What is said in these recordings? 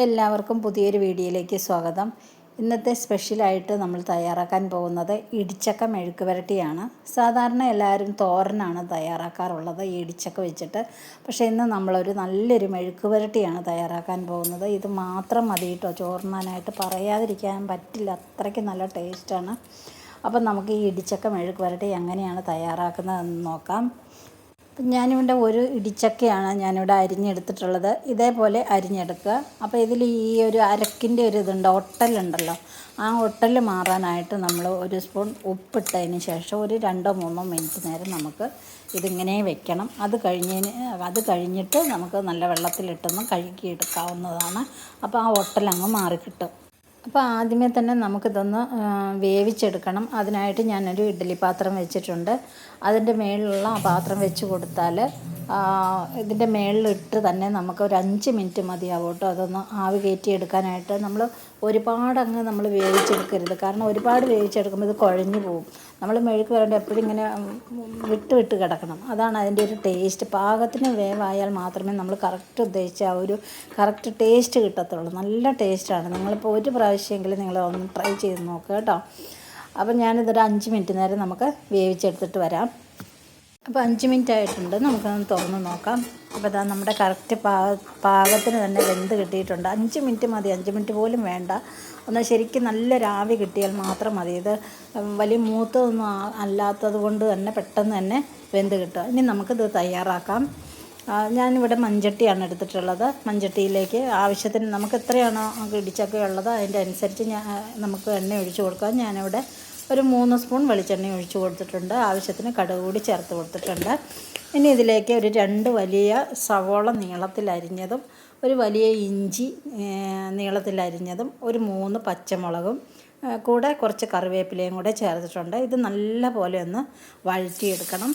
എല്ലാവർക്കും പുതിയൊരു വീഡിയോയിലേക്ക് സ്വാഗതം. ഇന്നത്തെ സ്പെഷ്യലായിട്ട് നമ്മൾ തയ്യാറാക്കാൻ പോകുന്നത് ഇടിച്ചക്ക മെഴുക്ക് പുരട്ടിയാണ്. സാധാരണ എല്ലാവരും തോരനാണ് തയ്യാറാക്കാറുള്ളത് ഇടിച്ചക്ക വെച്ചിട്ട്. പക്ഷേ ഇന്ന് നമ്മളൊരു നല്ലൊരു മെഴുക്ക് പുരട്ടിയാണ് തയ്യാറാക്കാൻ പോകുന്നത്. ഇത് മാത്രം മതി കേട്ടോ, ചോറുണ്ണാനായിട്ട് പറയാതിരിക്കാൻ പറ്റില്ല, അത്രയ്ക്ക് നല്ല ടേസ്റ്റാണ്. അപ്പം നമുക്ക് ഈ ഇടിച്ചക്ക മെഴുക്ക് പുരട്ടി എങ്ങനെയാണ് തയ്യാറാക്കുന്നതെന്ന് നോക്കാം. ഞാനിവിടെ ഒരു ഇടിച്ചക്കയാണ് ഞാനിവിടെ അരിഞ്ഞെടുത്തിട്ടുള്ളത്. ഇതേപോലെ അരിഞ്ഞെടുക്കുക. അപ്പോൾ ഇതിൽ ഈ ഒരു അരക്കിൻ്റെ ഒരു ഇതുണ്ട്, ഒട്ടലുണ്ടല്ലോ, ആ ഒട്ടൽ മാറാനായിട്ട് നമ്മൾ ഒരു സ്പൂൺ ഉപ്പിട്ടതിന് ശേഷം ഒരു 2-3 മിനിറ്റ് നേരം നമുക്ക് ഇതിങ്ങനെ വെക്കണം. അത് കഴിഞ്ഞിട്ട് നമുക്ക് നല്ല വെള്ളത്തിലിട്ടൊന്ന് കഴുകിയെടുക്കാവുന്നതാണ്. അപ്പോൾ ആ ഒട്ടലങ്ങ് മാറിക്കിട്ടും. അപ്പോൾ ആദ്യമേ തന്നെ നമുക്കിതൊന്ന് വേവിച്ചെടുക്കണം. അതിനായിട്ട് ഞാനൊരു ഇഡ്ഡലി പാത്രം വെച്ചിട്ടുണ്ട്. അതിൻ്റെ മേളിലുള്ള ആ പാത്രം വെച്ച് കൊടുത്താൽ ഇതിൻ്റെ മേളിലിട്ട് തന്നെ നമുക്ക് ഒരു 5 മിനിറ്റ് മതിയാവും കേട്ടോ അതൊന്ന് ആവി കയറ്റിയെടുക്കാനായിട്ട്. നമ്മൾ വേവിച്ചെടുക്കരുത്, കാരണം ഒരുപാട് വേവിച്ചെടുക്കുമ്പോൾ ഇത് കുഴഞ്ഞു പോകും. നമ്മൾ മെഴുക്ക് പുരട്ടി എപ്പോഴും ഇങ്ങനെ വിട്ട് കിടക്കണം, അതാണ് അതിൻ്റെ ഒരു ടേസ്റ്റ്. പാകത്തിന് വേവായാൽ മാത്രമേ നമ്മൾ കറക്റ്റ് ഉദ്ദേശിച്ച ആ ഒരു കറക്റ്റ് ടേസ്റ്റ് കിട്ടത്തുള്ളൂ. നല്ല ടേസ്റ്റാണ്. നിങ്ങളിപ്പോൾ ഒരു പ്രാവശ്യമെങ്കിലും നിങ്ങൾ ഒന്ന് ട്രൈ ചെയ്ത് നോക്കുക കേട്ടോ. അപ്പം ഞാനിതൊരു 5 മിനിറ്റ് നേരം നമുക്ക് വേവിച്ചെടുത്തിട്ട് വരാം. അപ്പോൾ 5 മിനിറ്റ് ആയിട്ടുണ്ട്, നമുക്കൊന്ന് തുറന്ന് നോക്കാം. അപ്പോൾ ഇതാ നമ്മുടെ കറക്റ്റ് പാകത്തിന് തന്നെ വെന്ത് കിട്ടിയിട്ടുണ്ട്. 5 മിനിറ്റ് മതി, 5 മിനിറ്റ് പോലും വേണ്ട. ഒന്ന് ശരിക്കും നല്ലൊരാവി കിട്ടിയാൽ മാത്രം മതി. ഇത് വലിയ മൂത്തതൊന്നും അല്ലാത്തത് കൊണ്ട് തന്നെ പെട്ടെന്ന് തന്നെ വെന്ത് കിട്ടുക. ഇനി നമുക്കിത് തയ്യാറാക്കാം. ഞാനിവിടെ മൺചട്ടിയാണ് എടുത്തിട്ടുള്ളത്. മൺചട്ടിയിലേക്ക് ആവശ്യത്തിന് നമുക്ക് എത്രയാണോ ഇടിച്ചക്ക ഉള്ളത് അതിൻ്റെ അനുസരിച്ച് നമുക്ക് എണ്ണ ഒഴിച്ച് കൊടുക്കാം. ഞാനിവിടെ ഒരു 3 സ്പൂൺ വെളിച്ചെണ്ണ ഒഴിച്ച് കൊടുത്തിട്ടുണ്ട്. ആവശ്യത്തിന് കടുക് കൂടി ചേർത്ത് കൊടുത്തിട്ടുണ്ട്. ഇനി ഇതിലേക്ക് ഒരു 2 വലിയ സവോള നീളത്തിലരിഞ്ഞതും, ഒരു വലിയ ഇഞ്ചി നീളത്തിലരിഞ്ഞതും, ഒരു 3 പച്ചമുളകും കൂടെ കുറച്ച് കറിവേപ്പിലയും കൂടെ ചേർത്തിട്ടുണ്ട്. ഇത് നല്ല പോലെ ഒന്ന് വഴറ്റിയെടുക്കണം.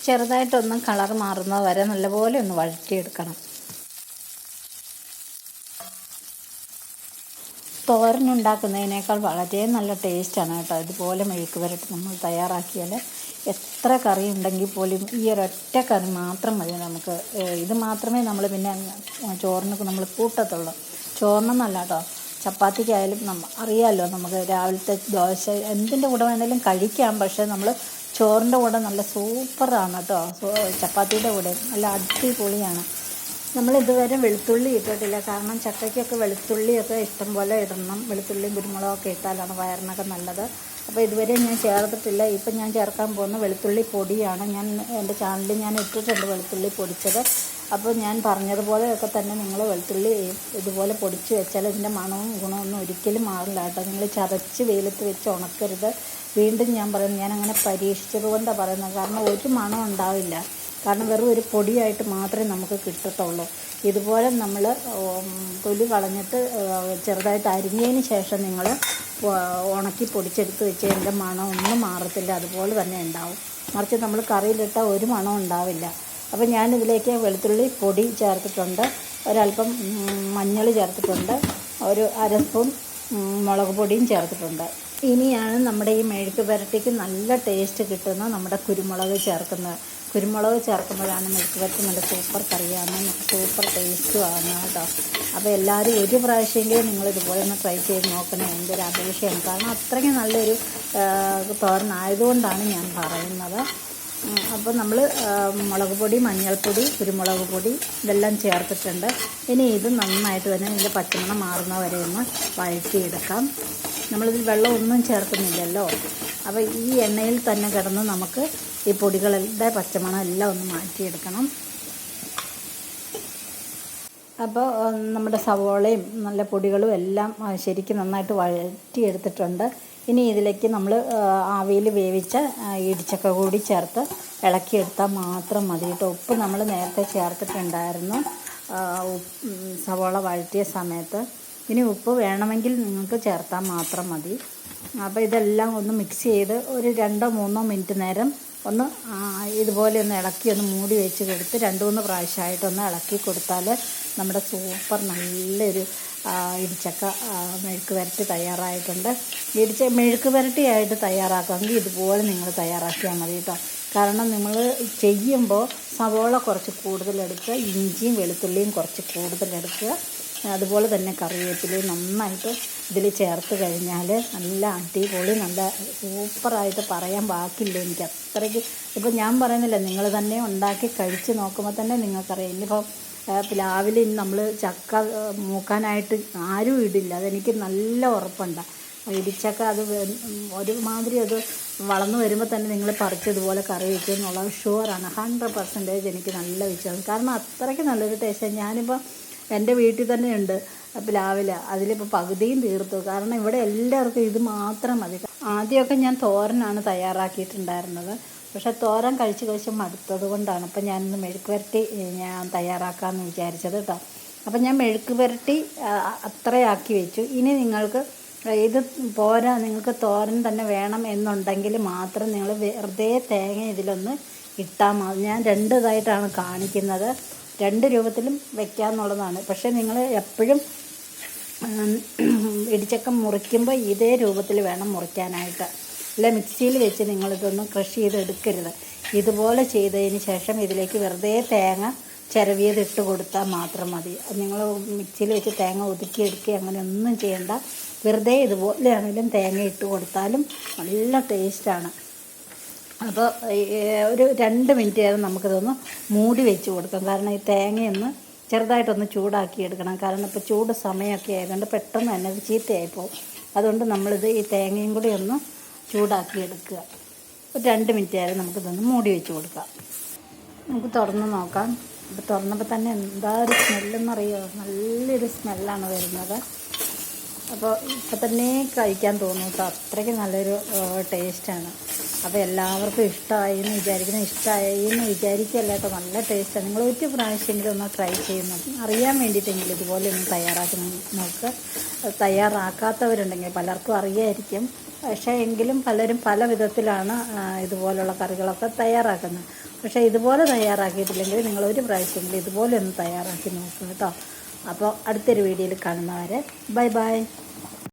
ചെറുതായിട്ടൊന്ന് കളർ മാറുന്നത് വരെ നല്ലപോലെ ഒന്ന് വഴറ്റിയെടുക്കണം. തോരനുണ്ടാക്കുന്നതിനേക്കാൾ വളരെ നല്ല ടേസ്റ്റാണ് കേട്ടോ ഇതുപോലെ മെഴുക്ക് പുരട്ടി നമ്മൾ തയ്യാറാക്കിയാൽ. എത്ര കറി ഉണ്ടെങ്കിൽ പോലും ഈ ഒരൊറ്റ കറി മാത്രം മതി നമുക്ക്. ഇത് മാത്രമേ നമ്മൾ പിന്നെ ചോറിന് നമ്മൾ കൂട്ടത്തുള്ളൂ. ചോറിനൊന്നല്ല കേട്ടോ, ചപ്പാത്തിക്കായാലും അറിയാമല്ലോ, നമുക്ക് രാവിലത്തെ ദോശ എന്തിൻ്റെ കൂടെ വേണമെങ്കിലും കഴിക്കാം. പക്ഷേ നമ്മൾ ചോറിൻ്റെ കൂടെ നല്ല സൂപ്പറാണ് കേട്ടോ. ചപ്പാത്തിയുടെ കൂടെ നല്ല അടിപൊളിയാണ്. നമ്മളിതുവരെ വെളുത്തുള്ളി ഇട്ടിട്ടില്ല, കാരണം ചക്കയ്ക്കൊക്കെ വെളുത്തുള്ളിയൊക്കെ ഇഷ്ടം പോലെ ഇടണം. വെളുത്തുള്ളിയും കുരുമുളകൊക്കെ ഇട്ടാലാണ് വയറിനൊക്കെ നല്ലത്. അപ്പോൾ ഇതുവരെ ഞാൻ ചേർത്തിട്ടില്ല. ഇപ്പം ഞാൻ ചേർക്കാൻ പോകുന്ന വെളുത്തുള്ളി പൊടിയാണ്. എൻ്റെ ചാനലിൽ ഞാൻ ഇട്ടിട്ടുണ്ട് വെളുത്തുള്ളി പൊടിച്ചത്. അപ്പോൾ ഞാൻ പറഞ്ഞതുപോലെയൊക്കെ തന്നെ നിങ്ങൾ വെളുത്തുള്ളി ഇതുപോലെ പൊടിച്ച് വെച്ചാൽ ഇതിൻ്റെ മണവും ഗുണമൊന്നും ഒരിക്കലും മാറില്ല കേട്ടോ. നിങ്ങൾ ചതച്ച് വെയിലത്ത് വെച്ച് ഉണക്കരുത്. വീണ്ടും ഞാൻ പറയുന്നത്, ഞാൻ അങ്ങനെ പരീക്ഷിച്ചത് കൊണ്ടാണ് പറയുന്നത്. കാരണം ഒരു മണം ഉണ്ടാവില്ല, കാരണം വെറും ഒരു പൊടിയായിട്ട് മാത്രമേ നമുക്ക് കിട്ടത്തുള്ളൂ. ഇതുപോലെ നമ്മൾ തൊലി കളഞ്ഞിട്ട് ചെറുതായിട്ട് അരിഞ്ഞതിന് ശേഷം നിങ്ങൾ ഉണക്കി പൊടിച്ചെടുത്ത് വെച്ച് അതിൻ്റെ മണം ഒന്നും മാറത്തില്ല, അതുപോലെ തന്നെ ഉണ്ടാവും. മറിച്ച് നമ്മൾ കറിയിലിട്ടാൽ ഒരു മണം ഉണ്ടാവില്ല. അപ്പോൾ ഞാനിതിലേക്ക് വെളുത്തുള്ളി പൊടി ചേർത്തിട്ടുണ്ട്, ഒരല്പം മഞ്ഞൾ ചേർത്തിട്ടുണ്ട്, ഒരു 1/2 സ്പൂൺ മുളക് പൊടിയും ചേർത്തിട്ടുണ്ട്. ഇനിയാണ് നമ്മുടെ ഈ മെഴുക്ക് പുരട്ടിക്ക് നല്ല ടേസ്റ്റ് കിട്ടുന്ന നമ്മുടെ കുരുമുളക് ചേർക്കുന്നത്. കുരുമുളക് ചേർക്കുമ്പോഴാണ് മെഴുക്ക് പുരട്ടി നല്ല സൂപ്പർ കറിയാണ്, സൂപ്പർ ടേസ്റ്റുമാണ് കേട്ടോ. അപ്പോൾ എല്ലാവരും ഒരു പ്രാവശ്യമെങ്കിലും നിങ്ങളിതുപോലെ ഒന്ന് ട്രൈ ചെയ്ത് നോക്കണേ. എൻ്റെ ഒരു അപേക്ഷയാണ്, കാരണം അത്രയ്ക്ക് നല്ലൊരു തോരനായതുകൊണ്ടാണ് ഞാൻ പറയുന്നത്. അപ്പോൾ നമ്മൾ മുളക് പൊടി, മഞ്ഞൾപ്പൊടി, കുരുമുളക് പൊടി ഇതെല്ലാം ചേർത്തിട്ടുണ്ട്. ഇനി ഇത് നന്നായിട്ട് തന്നെ ഇതിൻ്റെ പച്ചമണം മാറുന്ന വരെ ഒന്ന് വഴറ്റിയെടുക്കാം. നമ്മളിതിൽ വെള്ളമൊന്നും ചേർക്കുന്നില്ലല്ലോ. അപ്പോൾ ഈ എണ്ണയിൽ തന്നെ കിടന്ന് നമുക്ക് ഈ പൊടികളുടെ പച്ചമണം എല്ലാം ഒന്ന് മാറ്റിയെടുക്കണം. അപ്പോൾ നമ്മുടെ സവോളയും നല്ല പൊടികളും എല്ലാം ശരിക്കും നന്നായിട്ട് വഴറ്റിയെടുത്തിട്ടുണ്ട്. ഇനി ഇതിലേക്ക് നമ്മൾ ആവിയിൽ വേവിച്ച ഇടിച്ചക്ക കൂടി ചേർത്ത് ഇളക്കിയെടുത്താൽ മാത്രം മതി കേട്ടോ. ഉപ്പ് നമ്മൾ നേരത്തെ ചേർത്തിട്ടുണ്ടായിരുന്നു സവോള വഴറ്റിയ സമയത്ത്. ഇനി ഉപ്പ് വേണമെങ്കിൽ നിങ്ങൾക്ക് ചേർത്താൽ മാത്രം മതി. അപ്പോൾ ഇതെല്ലാം ഒന്ന് മിക്സ് ചെയ്ത് ഒരു 2-3 മിനിറ്റ് നേരം ഇതുപോലെ ഒന്ന് ഇളക്കി ഒന്ന് മൂടി വെച്ച് കൊടുത്ത് 2-3 പ്രാവശ്യമായിട്ടൊന്ന് ഇളക്കി കൊടുത്താൽ നമ്മുടെ സൂപ്പർ നല്ലൊരു ഇടിച്ചക്ക മെഴുക്ക് പുരട്ടി തയ്യാറായിട്ടുണ്ട്. മെഴുക്ക് പുരട്ടിയായിട്ട് തയ്യാറാക്കുകയാണെങ്കിൽ ഇതുപോലെ നിങ്ങൾ തയ്യാറാക്കിയാൽ മതി കേട്ടോ. കാരണം നിങ്ങൾ ചെയ്യുമ്പോൾ സവോള കുറച്ച് കൂടുതലെടുക്കുക, ഇഞ്ചിയും വെളുത്തുള്ളിയും കുറച്ച് കൂടുതലെടുക്കുക, അതുപോലെ തന്നെ കറിവേപ്പിലയും നന്നായിട്ട് ഇതിൽ ചേർത്ത് കഴിഞ്ഞാൽ നല്ല അടിപൊളി, നല്ല സൂപ്പറായിട്ട് പറയാൻ വാക്കില്ല എനിക്ക്. അത്രയ്ക്ക് ഇപ്പോൾ ഞാൻ പറയുന്നില്ല, നിങ്ങൾ തന്നെ ഉണ്ടാക്കി കഴിച്ച് നോക്കുമ്പോൾ തന്നെ നിങ്ങൾക്കറിയാം. ഇനിയിപ്പോൾ പ്ലാവിൽ നമ്മൾ ചക്ക മൂക്കാനായിട്ട് ആരും ഇടില്ല, അതെനിക്ക് നല്ല ഉറപ്പുണ്ട്. ഇടിച്ചക്ക അത് ഒരുമാതിരി അത് വളർന്നു വരുമ്പോൾ തന്നെ നിങ്ങൾ പറിച്ച് ഇതുപോലെ കറി വയ്ക്കുക എന്നുള്ളത് ഷുവറാണ്. 100% എനിക്ക് നല്ല വിശ്വാസം. കാരണം അത്രയ്ക്ക് നല്ലൊരു ടേസ്റ്റ്. ഞാനിപ്പോൾ എൻ്റെ വീട്ടിൽ തന്നെ ഉണ്ട് പ്ലാവിൽ, അതിലിപ്പോൾ പകുതിയും തീർത്തു. കാരണം ഇവിടെ എല്ലാവർക്കും ഇത് മാത്രം മതി. ആദ്യമൊക്കെ ഞാൻ തോരനാണ് തയ്യാറാക്കിയിട്ടുണ്ടായിരുന്നത്, പക്ഷേ തോരൻ കഴിച്ച് മടുത്തത് കൊണ്ടാണ് ഇപ്പം ഞാനിന്ന് മെഴുക്ക് പുരട്ടി ഞാൻ തയ്യാറാക്കാമെന്ന് വിചാരിച്ചത് കേട്ടോ. അപ്പം ഞാൻ മെഴുക്ക് പുരട്ടി അത്രയാക്കി വെച്ചു. ഇനി നിങ്ങൾക്ക് ഇത് പോരാ, നിങ്ങൾക്ക് തോരൻ തന്നെ വേണം എന്നുണ്ടെങ്കിൽ മാത്രം നിങ്ങൾ വെറുതെ തേങ്ങ ഇതിലൊന്ന് ഇട്ടാൽ മതി. ഞാൻ 2 ഇതായിട്ടാണ് കാണിക്കുന്നത്, 2 രൂപത്തിലും വയ്ക്കാമെന്നുള്ളതാണ്. പക്ഷേ നിങ്ങൾ എപ്പോഴും ഇടിച്ചക്ക മുറിക്കുമ്പോൾ ഇതേ രൂപത്തിൽ വേണം മുറിക്കാനായിട്ട്. അല്ല മിക്സിയിൽ വെച്ച് നിങ്ങളിതൊന്ന് ക്രഷ് ചെയ്തെടുക്കരുത്. ഇതുപോലെ ചെയ്തതിന് ശേഷം ഇതിലേക്ക് വെറുതെ തേങ്ങ ചിരവിയത് ഇട്ട് കൊടുത്താൽ മാത്രം മതി. നിങ്ങൾ മിക്സിയിൽ വെച്ച് തേങ്ങ ഒതുക്കിയെടുക്കുക അങ്ങനെ ഒന്നും ചെയ്യണ്ട. വെറുതെ ഇതുപോലെയാണെങ്കിലും തേങ്ങ ഇട്ട് കൊടുത്താലും നല്ല ടേസ്റ്റാണ്. അപ്പോൾ ഒരു 2 മിനിറ്റ് നേരം നമുക്കിതൊന്ന് മൂടി വെച്ച് കൊടുക്കാം. കാരണം ഈ തേങ്ങയൊന്ന് ചെറുതായിട്ടൊന്ന് ചൂടാക്കി എടുക്കണം. കാരണം ഇപ്പോൾ ചൂട് സമയമൊക്കെ ആയതുകൊണ്ട് പെട്ടെന്ന് തന്നെ ഇത് ചീത്തയായിപ്പോവും. അതുകൊണ്ട് നമ്മളിത് ഈ തേങ്ങയും കൂടി ഒന്ന് ചൂടാക്കി എടുക്കുക. ഒരു 2 മിനിറ്റ് നേരം നമുക്കിതൊന്ന് മൂടി വെച്ച് കൊടുക്കാം. നമുക്ക് തുറന്ന് നോക്കാം. ഇപ്പോൾ തുറന്നപ്പോൾ തന്നെ എന്താ ഒരു സ്മെല്ലെന്നറിയോ, നല്ലൊരു സ്മെല്ലാണ് വരുന്നത്. അപ്പോൾ ഇപ്പം തന്നെ കഴിക്കാൻ തോന്നും കേട്ടോ, അത്രയ്ക്ക് നല്ലൊരു ടേസ്റ്റാണ്. അപ്പോൾ എല്ലാവർക്കും ഇഷ്ടമായി എന്ന് വിചാരിക്കുകയല്ല കേട്ടോ, നല്ല ടേസ്റ്റാണ്. നിങ്ങൾ ഒരു പ്രാവശ്യമെങ്കിലും ഒന്ന് ട്രൈ ചെയ്യുന്നു അറിയാൻ വേണ്ടിയിട്ടെങ്കിലും ഇതുപോലെ ഒന്ന് തയ്യാറാക്കി നോക്കുക. തയ്യാറാക്കാത്തവരുണ്ടെങ്കിൽ പലർക്കും അറിയായിരിക്കും, പക്ഷേ എങ്കിലും പലരും പല വിധത്തിലാണ് ഇതുപോലുള്ള കറികളൊക്കെ തയ്യാറാക്കുന്നത്. പക്ഷേ ഇതുപോലെ തയ്യാറാക്കിയിട്ടില്ലെങ്കിൽ നിങ്ങൾ ഒരു പ്രാവശ്യമെങ്കിലും ഇതുപോലെ ഒന്ന് തയ്യാറാക്കി നോക്കുക കേട്ടോ. അപ്പോൾ അടുത്തൊരു വീഡിയോയിൽ കാണുന്നവരെ ബൈ ബൈ.